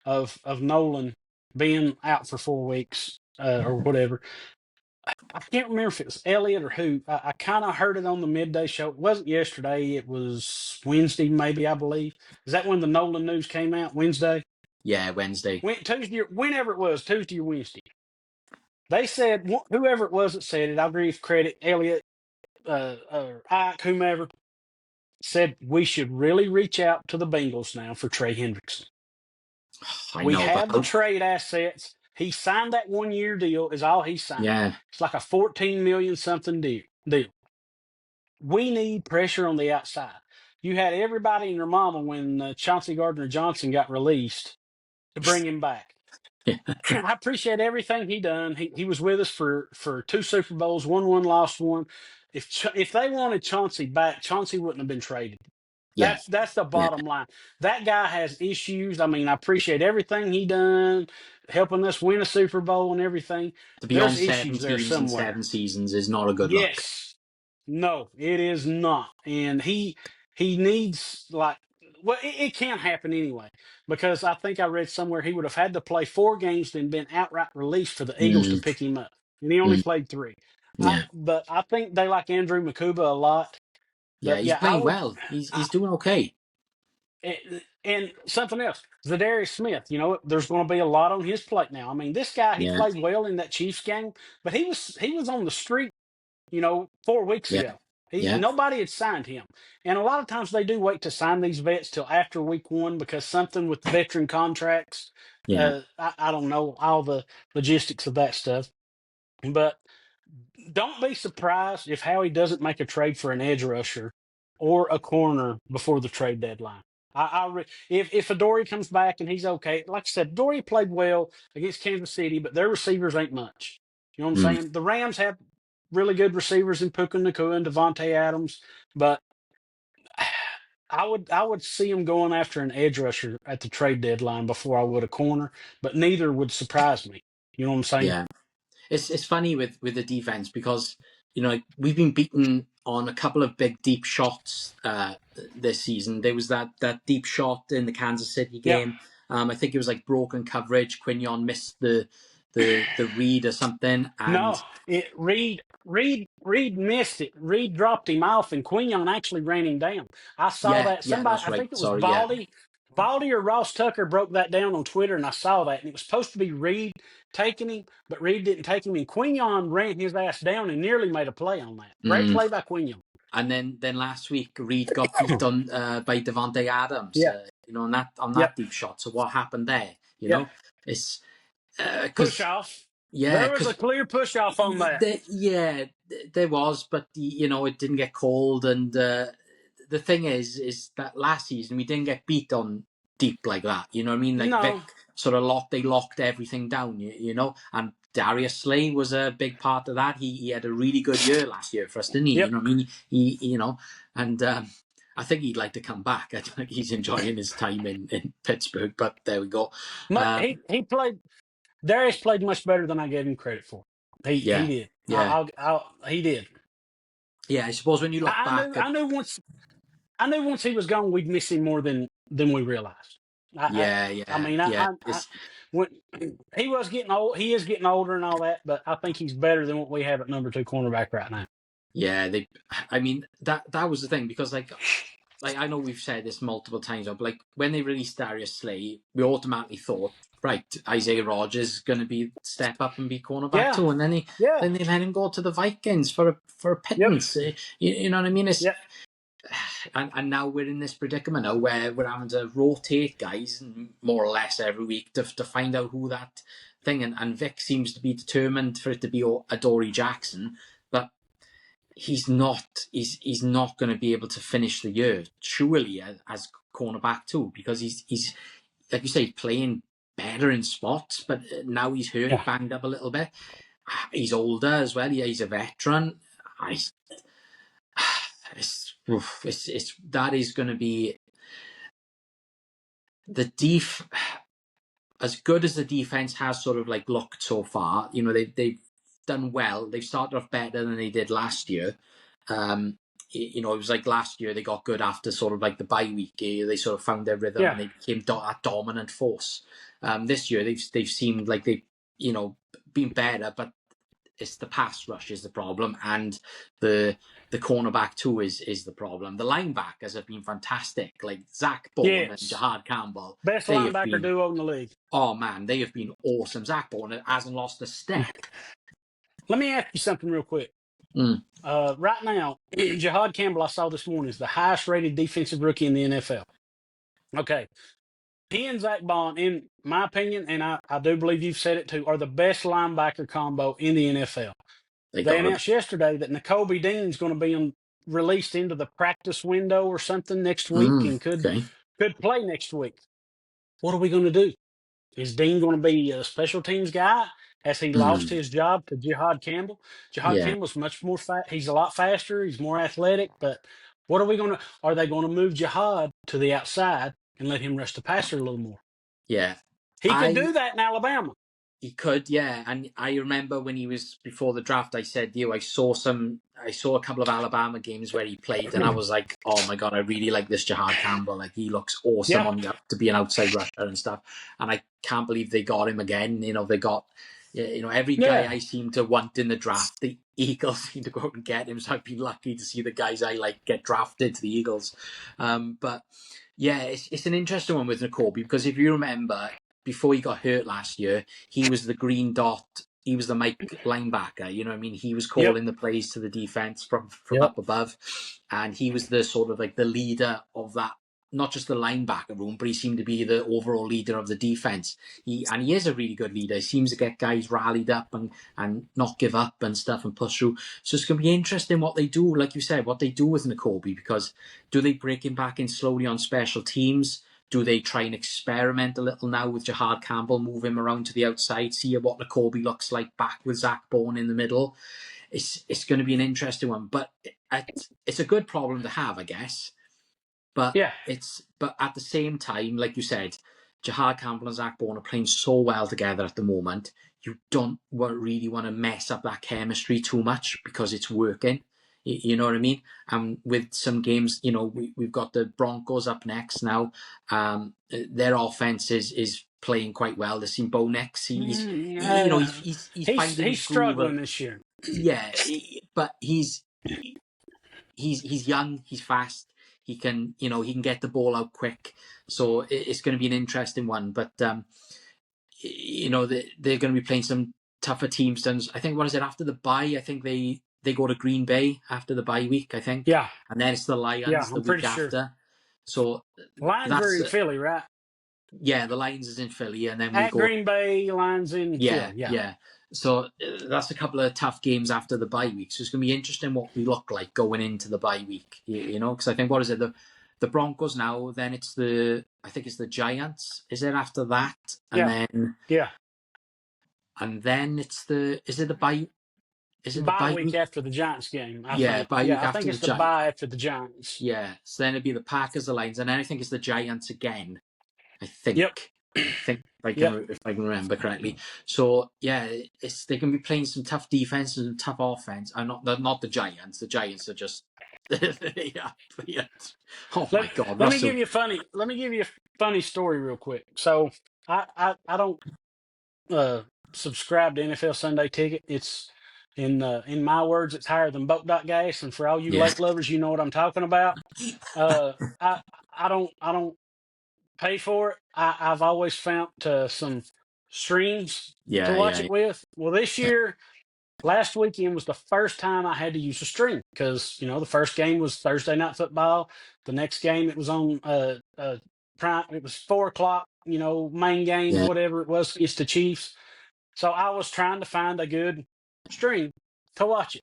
of Nolan being out for 4 weeks or whatever, I can't remember if it was Elliott or who. I kind of heard it on the midday show. It wasn't yesterday. It was Wednesday, maybe, I believe. Is that when the Nolan news came out? Wednesday? Yeah, Wednesday. Tuesday, whenever it was, Tuesday or Wednesday. They said, whoever it was that said it, I'll give credit, Elliott, or Ike, whomever, said we should really reach out to the Bengals now for Trey Hendrickson. We have the trade assets. He signed that 1-year deal, is all he signed. Yeah. It's like a $14 million something deal. We need pressure on the outside. You had everybody and their mama when Chauncey Gardner-Johnson got released to bring him back. I appreciate everything he done. He was with us for 2 Super Bowls, won 1, lost 1. If they wanted Chauncey back, Chauncey wouldn't have been traded. That's the bottom line. That guy has issues. I mean, I appreciate everything he done, helping us win a Super Bowl and everything. To be on 7 teams in 7 seasons is not a good look. Yes. No, it is not. And he needs, it can't happen anyway, because I think I read somewhere he would have had to play 4 games and been outright released for the Eagles to pick him up. And he only played 3. But I think they like Andrew Makuba a lot. Yeah, he's playing well. He's doing okay. And something else, Zadarius Smith, there's going to be a lot on his plate now. I mean, this guy, he played well in that Chiefs game, but he was on the street, 4 weeks ago. Yeah. Nobody had signed him. And a lot of times they do wait to sign these vets till after week one because something with veteran contracts, Yeah. I don't know all the logistics of that stuff. But don't be surprised if Howie doesn't make a trade for an edge rusher or a corner before the trade deadline. If Adoree comes back and he's okay, like I said, Adoree played well against Kansas City, but their receivers ain't much. You know what I'm Mm. saying? The Rams have really good receivers in Puka Nacua and Devontae Adams, but I would see him going after an edge rusher at the trade deadline before I would a corner, but neither would surprise me. You know what I'm saying? Yeah. It's funny with the defense because like, we've been beaten on a couple of big deep shots this season. There was that deep shot in the Kansas City Yeah. game. I think it was like broken coverage. Quinion missed the read or something, and No, Reed missed it. Reed dropped him off, and Quinion actually ran him down. I saw yeah, that. yeah, Somebody, that's I right. think it was Sorry, yeah, Baldy or Ross Tucker broke that down on Twitter, and I saw that. And it was supposed to be Reed taking him, but Reed didn't take him, and Quinion ran his ass down and nearly made a play on that. Great mm. play by Quinion. And then last week Reed got beat on by Devontae Adams, Yeah. on Yep. that deep shot. So what happened there? Yep. It's Push because off. yeah, There was a because clear push off on that. there was, but it didn't get called. And the thing is that last season we didn't get beat on deep like that. You know what I mean? Like Vic No. sort of locked everything down. And Darius Slay was a big part of that. He had a really good year last year for us, didn't he? Yep. You know what I mean? He and I think he'd like to come back. I think he's enjoying his time in Pittsburgh. But there we go. He played. Darius played much better than I gave him credit for. He did. Yeah. He did. Yeah, I suppose when you look back at I knew once he was gone, we'd miss him more than we realized. I mean, it's when he was getting old, he is getting older and all that, but I think he's better than what we have at number 2 cornerback right now. yeah, I mean that was the thing because like I know we've said this multiple times, but like when they released Darius Slay, we automatically thought, right, Isaiah Rodgers is going to be step up and be cornerback too, and then they let him go to the Vikings for a pittance. Yep. You know what I mean? It's, Yep. And now we're in this predicament now where we're having to rotate guys more or less every week to find out who that thing. And Vic seems to be determined for it to be Adoree Jackson, but he's not. He's not going to be able to finish the year surely as cornerback too, because he's like you say playing better in spots, but now he's hurt, banged up a little bit. He's older as well. Yeah, he's a veteran. That is going to be as good as the defense has sort of like looked so far. They've done well. They've started off better than they did last year. It was like last year they got good after sort of like the bye week. They sort of found their rhythm and they became that dominant force. This year they've seemed like they've been better, but it's the pass rush is the problem, and the cornerback too is the problem. The linebackers have been fantastic, like Zach Bourne and Jahad Campbell. Best linebacker duo in the league. Oh man, they have been awesome. Zach Bourne hasn't lost a step. Let me ask you something real quick. Right now, Jahad Campbell, I saw this morning, is the highest rated defensive rookie in the NFL. Okay. He and Zach Bond, in my opinion, and I do believe you've said it too, are the best linebacker combo in the NFL. They announced yesterday that Nakobe Dean's going to be released into the practice window or something next week and could play next week. What are we going to do? Is Dean going to be a special teams guy? Has he lost his job to Jahad Campbell? Campbell's much more he's a lot faster. He's more athletic. But what are we going to? Are they going to move Jahad to the outside and let him rush the passer a little more? Yeah, he could do that in Alabama. He could, yeah. And I remember when he was before the draft, I said, I saw a couple of Alabama games where he played, and I was like, oh my god, I really like this Jahad Campbell. Like he looks awesome to be an outside rusher and stuff. And I can't believe they got him again. They got, every guy I seem to want in the draft, the Eagles seem to go out and get him. So I've been lucky to see the guys I like get drafted to the Eagles. But yeah, it's an interesting one with Nakobe because if you remember, before he got hurt last year, he was the green dot the Mike linebacker. You know what I mean? He was Yep. calling the plays to the defense from Yep. up above, and he was the sort of like the leader of that. Not just the linebacker room, but he seemed to be the overall leader of the defense. He is a really good leader. He seems to get guys rallied up and not give up and stuff and push through. So it's going to be interesting what they do, like you said, what they do with Nakobe, because do they break him back in slowly on special teams? Do they try and experiment a little now with Jahad Campbell, move him around to the outside, see what Nakobe looks like back with Zach Bourne in the middle? It's going to be an interesting one, but it's a good problem to have, I guess. But Yeah. but at the same time, like you said, Jahad Campbell and Zach Bourne are playing so well together at the moment. You don't really want to mess up that chemistry too much because it's working. You know what I mean? And with some games, we've got the Broncos up next now. Their offense is playing quite well. They've seen Bo next. He's finding He's his groove. struggling this year. Yeah, but he's young. He's fast. He can get the ball out quick. So it's going to be an interesting one. But they're going to be playing some tougher teams. I think, what is it, after the bye? I think they go to Green Bay after the bye week, I think. Yeah. And then it's the Lions the week after. So Lions are in Philly, right? Yeah, the Lions is in Philly, and then we go Green Bay, Lions in Philly. Yeah. So that's a couple of tough games after the bye week. So it's going to be interesting what we look like going into the bye week. Because I think, what is it, the Broncos now? Then I think it's the Giants. Is it after that? And then it's the bye. Is it the bye week after the Giants game? Bye week after the Giants. I think it's the bye after the Giants. Yeah. So then it'd be the Packers, the Lions, and then I think it's the Giants again. I think. Yep. If I can remember correctly. So yeah, they can be playing some tough defense and tough offense. And not the Giants. The Giants are just Oh my God! Let me give you a funny story real quick. So I don't subscribe to NFL Sunday Ticket. It's in my words, it's higher than boat gas. And for all you lake lovers, you know what I'm talking about. I don't pay for it. I've always found some streams to watch it with. Well, this year, last weekend was the first time I had to use a stream because the first game was Thursday Night Football. The next game it was on prime. It was 4:00. Main game, whatever it was. It's the Chiefs. So I was trying to find a good stream to watch it.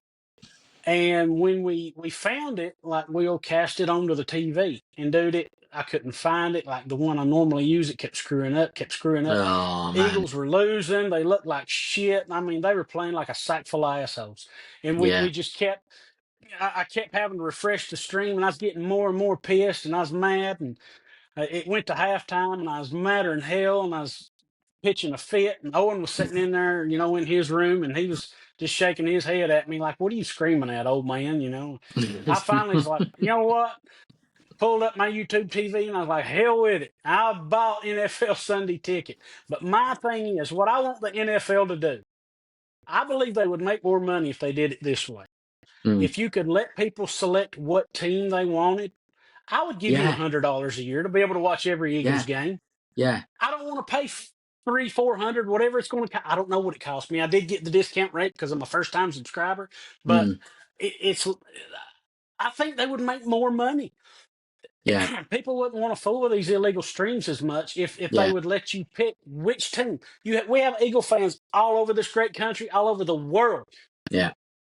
And when we found it, like we'll cast it onto the TV, and dude, I couldn't find it. Like the one I normally use, it kept screwing up. Oh, Eagles were losing. They looked like shit. I mean, they were playing like a sack full of assholes. And we just kept. I kept having to refresh the stream, and I was getting more and more pissed, and I was mad. And it went to halftime, and I was madder than hell, and I was pitching a fit, and Owen was sitting in there, in his room, and he was just shaking his head at me like, "What are you screaming at, old man?" I finally was like, "You know what?" Pulled up my YouTube TV, and I was like, "Hell with it. I bought NFL Sunday Ticket." But my thing is, what I want the NFL to do, I believe they would make more money if they did it this way. If you could let people select what team they wanted, I would give you $100 a year to be able to watch every Eagles game. Yeah. I don't want to pay $300-$400, whatever it's going to cost. I don't know what it cost me. I did get the discount rate because I'm a first-time subscriber, but it's. I think they would make more money. Yeah. People wouldn't want to fool with these illegal streams as much if they would let you pick which team. We have Eagle fans all over this great country, all over the world. Yeah.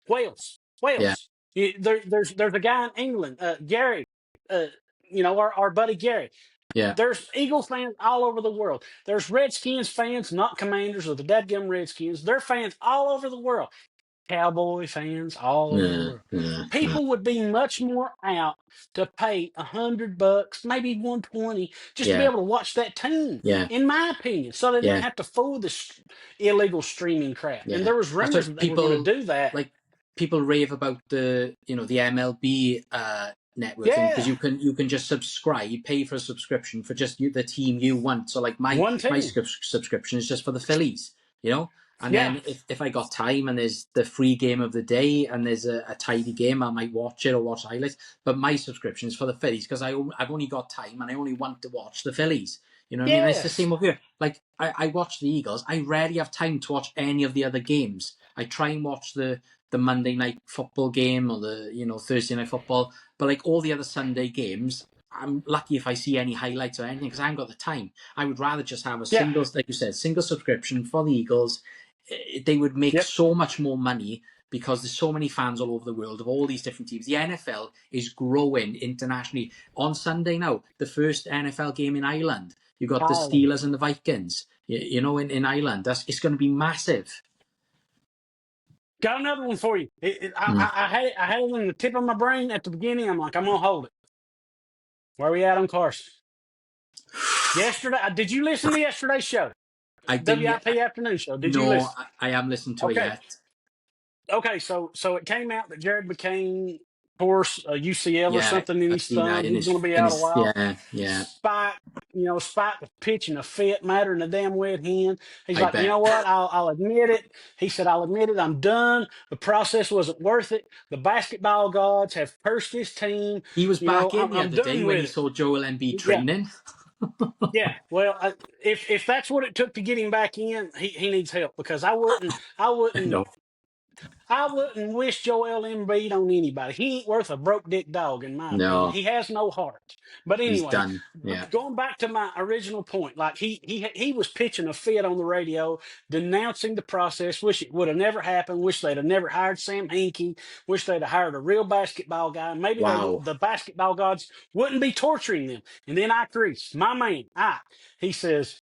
Wales. Yeah. There's a guy in England, Gary. Our buddy Gary. Yeah. There's Eagle fans all over the world. There's Redskins fans, not Commanders or the dadgum Redskins. They're fans all over the world. Cowboy fans all over the world. People would be much more out to pay $100, maybe $120, just to be able to watch that team. In my opinion, so they didn't have to fool this illegal streaming crap. And there was rumors that they were going to do that. Like people rave about the MLB network because you can just subscribe, pay for a subscription for just the team you want. So like my subscription is just for the Phillies, And then if I got time and there's the free game of the day and there's a tidy game, I might watch it or watch highlights. But my subscription is for the Phillies because I've only got time and I only want to watch the Phillies. You know what I mean? And it's the Yes. same over here. Like I watch the Eagles. I rarely have time to watch any of the other games. I try and watch the Monday night football game or the Thursday night football, but like all the other Sunday games, I'm lucky if I see any highlights or anything because I haven't got the time. I would rather just have a Yeah. single, like you said, single subscription for the Eagles. They would make Yep. so much more money because there's so many fans all over the world of all these different teams. The NFL is growing internationally. On Sunday now, the first NFL game in Ireland. You've got the Ireland. Steelers and the Vikings, in Ireland. It's going to be massive. Got another one for you. Mm. I had it in the tip of my brain at the beginning. I'm like, I'm gonna hold it. Where are we at on Carson? Yesterday, did you listen to yesterday's show? I didn't WIP yet. afternoon show. Did you No, listen? I haven't listened to it Okay. yet. Okay. So it came out that Jared McCain, of course, UCL or Yeah, something in I've his seen that thumb. in He's his going to be out a while. yeah. Spike the pitch and a fit matter in a damn wet hand. He's I like, you bet know what? I'll admit it. He said, I'll admit it. I'm done. The process wasn't worth it. The basketball gods have cursed his team. he was back in the I'm other day done when with he it. saw Joel Embiid Yeah. training. Yeah, well, if that's what it took to get him back in, he needs help because No, I wouldn't wish Joel Embiid on anybody. He ain't worth a broke dick dog, in my opinion. no, He has no heart. But he's anyway, done. Yeah, going back to my original point, like he was pitching a fit on the radio, denouncing the process. Wish it would have never happened. Wish they'd have never hired Sam Hinkie. Wish they'd have hired a real basketball guy. Maybe wow, the basketball gods wouldn't be torturing them. And then Chris, my man, he says,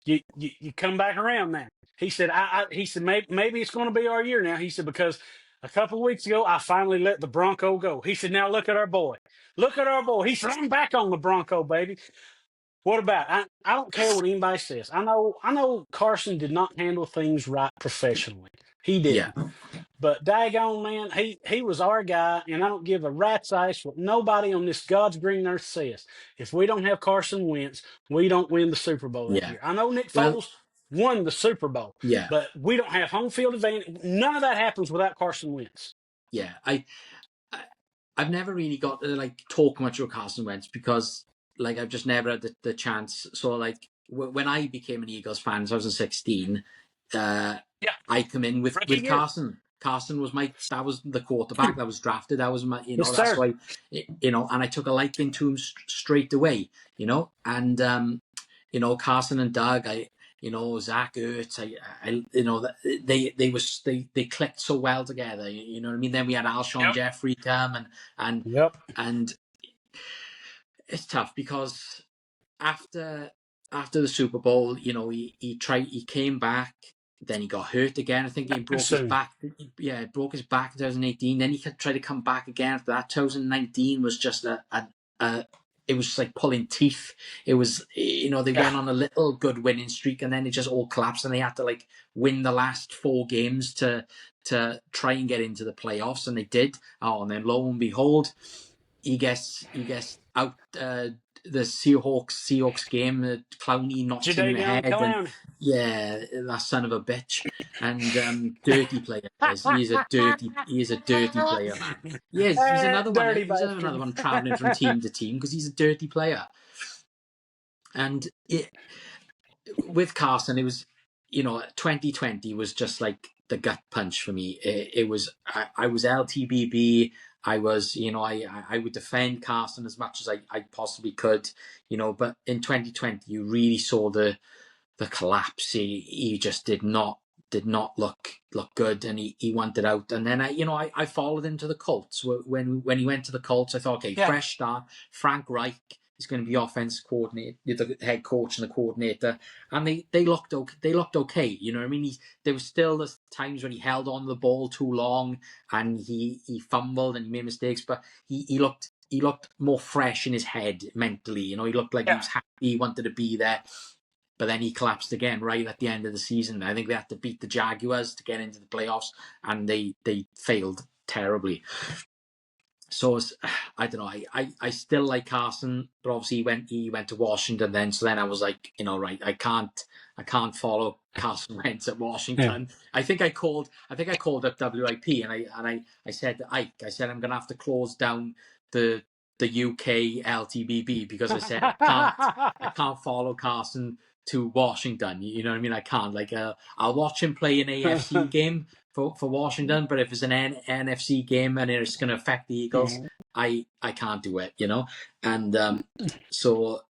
you come back around now. He said, he said, maybe it's going to be our year now. He said, because a couple of weeks ago, I finally let the Bronco go. He said, now look at our boy. Look at our boy. He said, I'm back on the Bronco, baby. What about, I don't care what anybody says. I know Carson did not handle things right professionally. He yeah, didn't. But daggone man, he was our guy, and I don't give a rat's ass what nobody on this God's green earth says. If we don't have Carson Wentz, we don't win the Super Bowl that yeah. year. I know Nick Well, Foles won the Super Bowl, yeah, but we don't have home field advantage. None of that happens without Carson Wentz. yeah. I I've never really got to like talk much about Carson Wentz because like I've just never had the chance. So like when I became an Eagles fan in 2016, Yeah, I come in rookie with year. Carson. Carson was that was the quarterback that was drafted. That was my, Yes, that's sir. why, and I took a liking to him straight away, and, Carson and Doug, Zach Ertz, they clicked so well together. You know what I mean? Then we had Alshon Yep. Jeffrey come and, Yep. and it's tough because after the Super Bowl, he came back, then he got hurt again. I think he broke his Soon. back. Yeah, broke his back in 2018. Then he tried to come back again after that. 2019 was just it was just like pulling teeth. It was, they went on a little good winning streak and then it just all collapsed and they had to like win the last 4 games to try and get into the playoffs, and they did. Oh, and then lo and behold, he gets out the Seahawks game. Clowney knocks him in the Jadeveon head, and Clowney. yeah, that son of a bitch, and dirty player. He is a dirty player, man. He's another one. Dirty He's another bastard. one traveling from team to team because he's a dirty player. And with Carson, it was, 2020 was just like the gut punch for me. It was, I was LTBB. I was, I would defend Carson as much as I possibly could, but in 2020, you really saw the collapse. He just did not look good, and he wanted out. And then I followed him to the Colts. When he went to the Colts, I thought, okay, Yeah. fresh start. Frank Reich is going to be offensive coordinator, the head coach and the coordinator, and they looked okay. They looked okay. You know what I mean? There was still the times when he held on to the ball too long and he fumbled and he made mistakes, but he looked more fresh in his head mentally. He looked like he was happy. He wanted to be there. But then he collapsed again right at the end of the season. I think they had to beat the Jaguars to get into the playoffs, and they failed terribly. So I don't know. I still like Carson, but obviously he went to Washington then. So then I was like, right, I can't follow Carson Wentz at Washington. Yeah. I think I called up WIP and I said to Ike, I said I'm gonna have to close down the the UK LTBB because I said I can't follow Carson to Washington. You know what I mean? I can't. Like, I'll watch him play an AFC game for Washington, but if it's an NFC game and it's going to affect the Eagles, I can't do it. You know, and so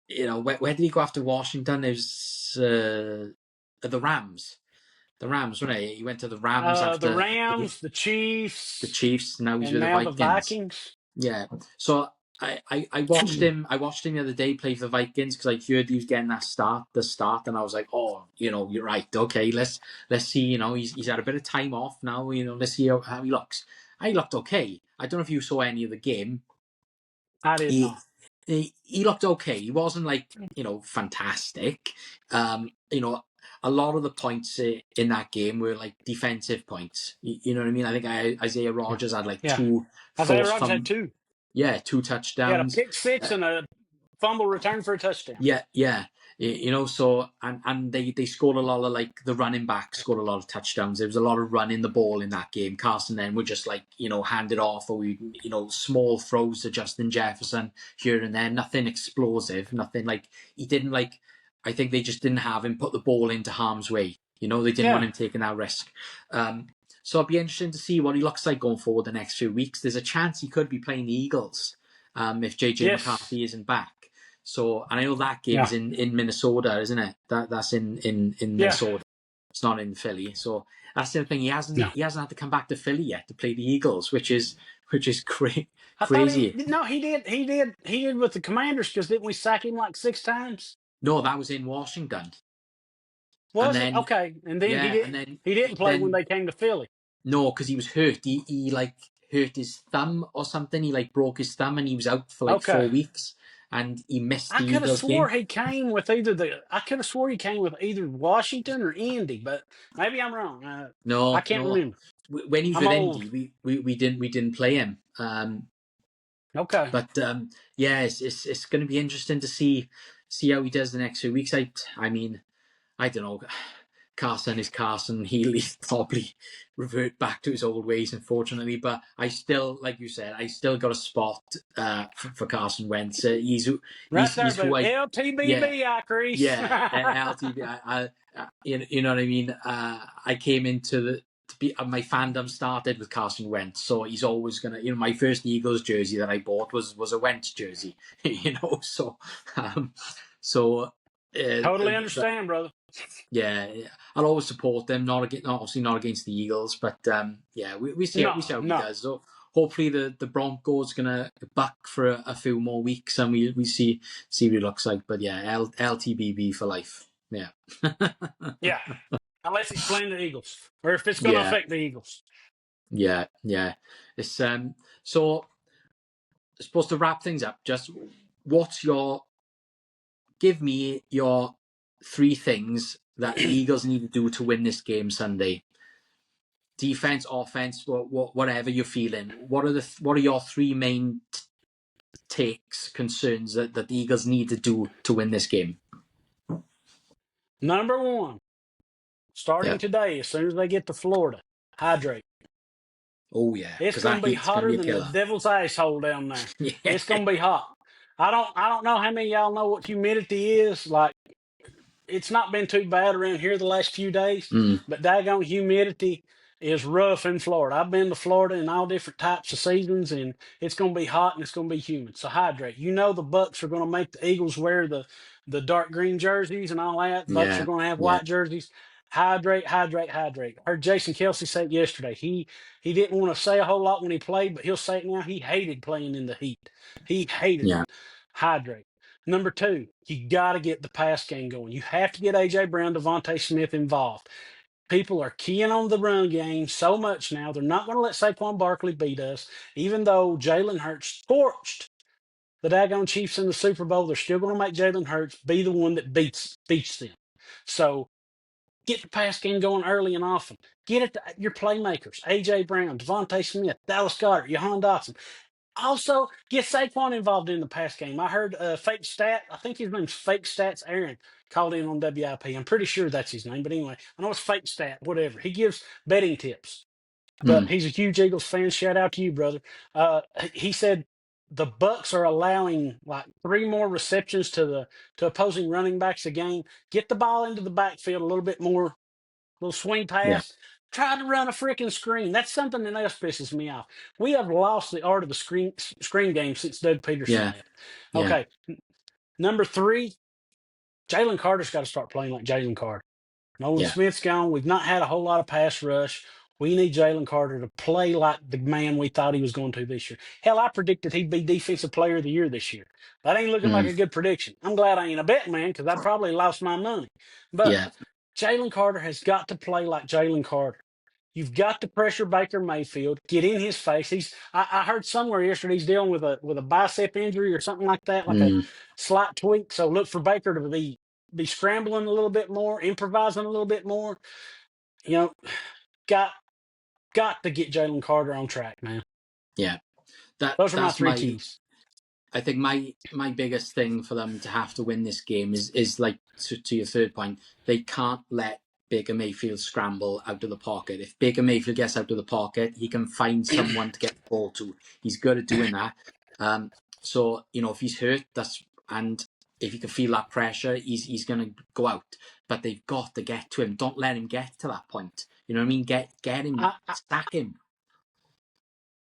you know, where did he go after Washington? It was the Rams. The Rams, wasn't he? He went to the Rams The after Rams, the the Chiefs, Chiefs. Now he's and with the now the Vikings. Vikings. Yeah. So I watched him. I watched him the other day play for the Vikings because I heard he was getting the start, and I was like, oh, you know, you're right. Okay, let's see. You know, he's had a bit of time off now. You know, let's see how he looks. I looked okay. I don't know if you saw any of the game. I did He not. he looked okay. He wasn't like, you know, fantastic. You know, a lot of the points in that game were like defensive points. You know what I mean? I think Isaiah Rogers had like Yeah. two Isaiah forced Rodgers had two. two He had a touchdowns. pick six and a fumble return for a touchdown. Yeah. You know, so and they scored a lot of, like, the running back scored a lot of touchdowns. There was a lot of running the ball in that game. Carson then would just, like, you know, hand it off, or small throws to Justin Jefferson here and there. Nothing explosive. Nothing like he didn't like. I think they just didn't have him put the ball into harm's way. You know, they didn't want him taking that risk. So it'll be interesting to see what he looks like going forward the next few weeks. There's a chance he could be playing the Eagles if JJ McCarthy isn't back. So, and I know that game's in Minnesota, isn't it? That's in Minnesota. It's not in Philly. So that's the other thing. He hasn't had to come back to Philly yet to play the Eagles, which is crazy. He did with the Commanders, because didn't we sack him like 6 times? No, that was in Washington. Was it? Okay. And then he didn't play when they came to Philly. No, because he was hurt. He like hurt his thumb or something. He like broke his thumb and he was out for like 4 weeks. And he missed the Eagles game. I could have swore he came with either Washington or Indy, but maybe I'm wrong. No, I can't remember. When he was with Indy, we didn't play him. Okay. But it's going to be interesting to see how he does the next few weeks. I mean, I don't know. Carson is Carson. He'll probably revert back to his old ways, unfortunately. But I still, like you said, I still got a spot for Carson Wentz. He's LTBB, Chris. Yeah, LTB. You know what I mean? I came into my fandom started with Carson Wentz, so he's always gonna. You know, my first Eagles jersey that I bought was a Wentz jersey. You know, so totally understand, brother. Yeah, I'll always support them. Obviously not against the Eagles, but we see how he does. So hopefully the Broncos gonna buck for a few more weeks, and we see what he looks like. But yeah, LTBB for life. Yeah. Yeah. Unless he's playing the Eagles, or if it's going to affect the Eagles. Yeah. It's so supposed to wrap things up. Just give me your 3 things that the Eagles need to do to win this game Sunday. Defense, offense, whatever you're feeling. What are your 3 main concerns that the Eagles need to do to win this game? Number 1, starting today, as soon as they get to Florida, hydrate. Oh yeah, it's going to be hotter than the devil's asshole down there. Yeah. It's going to be hot. I don't know how many of y'all know what humidity is. Like, it's not been too bad around here the last few days, but daggone humidity is rough in Florida. I've been to Florida in all different types of seasons, and it's going to be hot and it's going to be humid. So hydrate. You know, the Bucks are going to make the Eagles wear the dark green jerseys and all that. Bucks are going to have white jerseys. Hydrate. I heard Jason Kelsey say it yesterday. He didn't want to say a whole lot when he played, but he'll say it now. He hated playing in the heat. He hated it. Hydrate. Number 2, you got to get the pass game going. You have to get A.J. Brown, Devontae Smith involved. People are keying on the run game so much now. They're not going to let Saquon Barkley beat us. Even though Jalen Hurts torched the daggone Chiefs in the Super Bowl, they're still going to make Jalen Hurts be the one that beats them. So get the pass game going early and often. Get it to your playmakers, A.J. Brown, Devontae Smith, Dallas Goedert, Jahan Dotson. Also, get Saquon involved in the pass game. I heard Fake Stat, I think his name's Fake Stats Aaron, called in on WIP. I'm pretty sure that's his name, but anyway, I know it's Fake Stat, whatever. He gives betting tips, but he's a huge Eagles fan. Shout out to you, brother. He said the Bucks are allowing like 3 more receptions to opposing running backs a game. Get the ball into the backfield a little bit more, little swing Yeah. pass. Try to run a freaking screen. That's something that else pisses me off. We have lost the art of the screen game since Doug Peterson Yeah. left. Yeah. Okay, number 3, Jalen Carter's got to start playing like Jalen Carter. Nolan Yeah. Smith's gone. We've not had a whole lot of pass rush. We need Jalen Carter to play like the man we thought he was going to this year. Hell, I predicted he'd be Defensive Player of the Year this year. That ain't looking like Mm. a good prediction. I'm glad I ain't a bet man because I'd probably lost my money. But Yeah. Jalen Carter has got to play like Jalen Carter. You've got to pressure Baker Mayfield, get in his face. I heard somewhere yesterday he's dealing with a bicep injury or something like that, like a Mm. slight tweak. So look for Baker to be scrambling a little bit more, improvising a little bit more. You know, got to get Jalen Carter on track, man. Yeah. Those are my That's 3 my. keys. I think my biggest thing for them to have to win this game is like to your third point, they can't let Baker Mayfield scramble out of the pocket. If Baker Mayfield gets out of the pocket, he can find someone to get the ball to. He's good at doing that. So if he's hurt, and if he can feel that pressure, he's going to go out. But they've got to get to him. Don't let him get to that point. You know what I mean? Get him, sack him.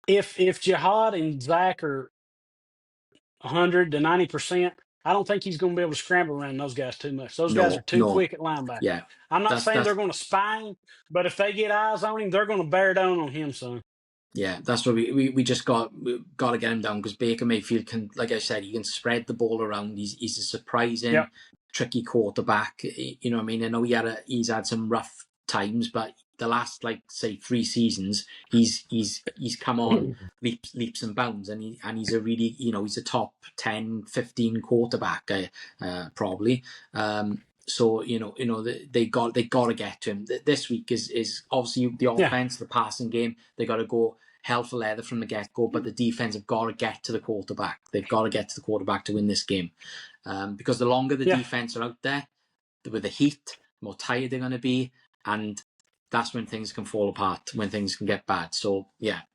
If Jihad and Zach are 100 to 90%, I don't think he's going to be able to scramble around those guys too much. Those guys are too No. quick at linebacker. Yeah. I'm not saying That's they're going to spy him, but if they get eyes on him, they're going to bear down on him, son. Yeah, that's what we just got to get him down because Baker Mayfield can, like I said, he can spread the ball around. He's a surprising, tricky quarterback. You know what I mean? I know he's had some rough times, but the last say 3 seasons, he's come on leaps and bounds, and he's a really he's a top 10, 15 quarterback probably. So they got to get to him. This week is obviously the offense, the passing game. They got to go hell for leather from the get go, but the defense have got to get to the quarterback. They've got to get to the quarterback to win this game, because the longer the defense are out there with the heat, the more tired they're going to be, and that's when things can fall apart, when things can get bad. So we'll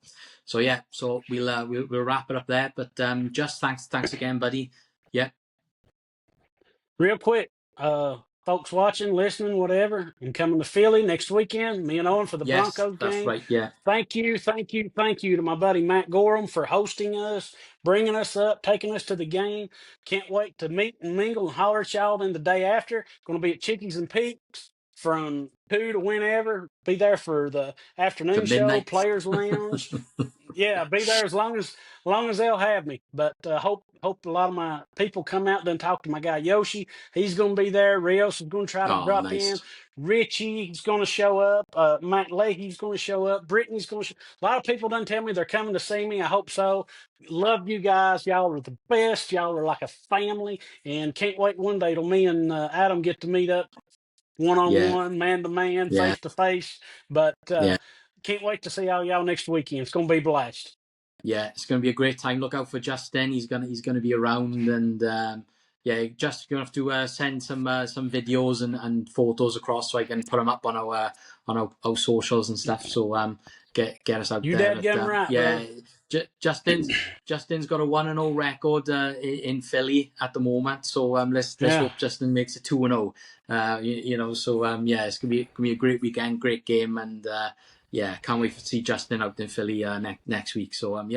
wrap it up there. But just thanks again, buddy. Yeah. Real quick, folks watching, listening, whatever, and coming to Philly next weekend, me and Owen for the Broncos that's game. right. Yeah. Thank you to my buddy Matt Gorham for hosting us, bringing us up, taking us to the game. Can't wait to meet and mingle and holler at y'all in the day after. Going to be at Chickies and Peaks from 2 to whenever. Be there for the afternoon show, Players Lounge. Yeah, be there as long as they'll have me. But hope a lot of my people come out and talk to my guy Yoshi. He's going to be there. Rios is going to try to drop in. Richie's going to show up. Matt Leahy's going to show up. Brittany's going to show. A lot of people done tell me they're coming to see me. I hope so. Love you guys. Y'all are the best. Y'all are like a family, and can't wait one day till me and Adam get to meet up one-on-one, man-to-man, face-to-face. But can't wait to see all y'all next weekend. It's going to be a blast. Yeah, it's going to be a great time. Look out for Justin. He's gonna be around, and Justin's gonna have to send some videos and photos across so I can put them up on our socials and stuff. So get us out you there. You dead right, yeah. Justin's got a 1-0 record in Philly at the moment. So let's hope Justin makes it 2-0. So it's gonna be a great weekend, great game, and can't wait to see Justin out in Philly next week. So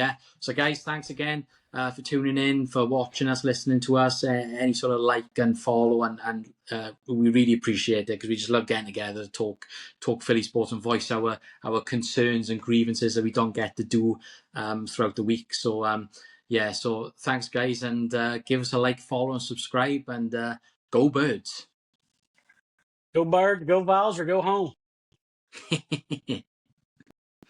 so guys, thanks again for tuning in, for watching us, listening to us. Any sort of like and follow, and we really appreciate it because we just love getting together to talk Philly sports and voice our concerns and grievances that we don't get to do throughout the week. So so thanks guys, and give us a like, follow, and subscribe, and go Birds. Go Birds, go Vols, or go home.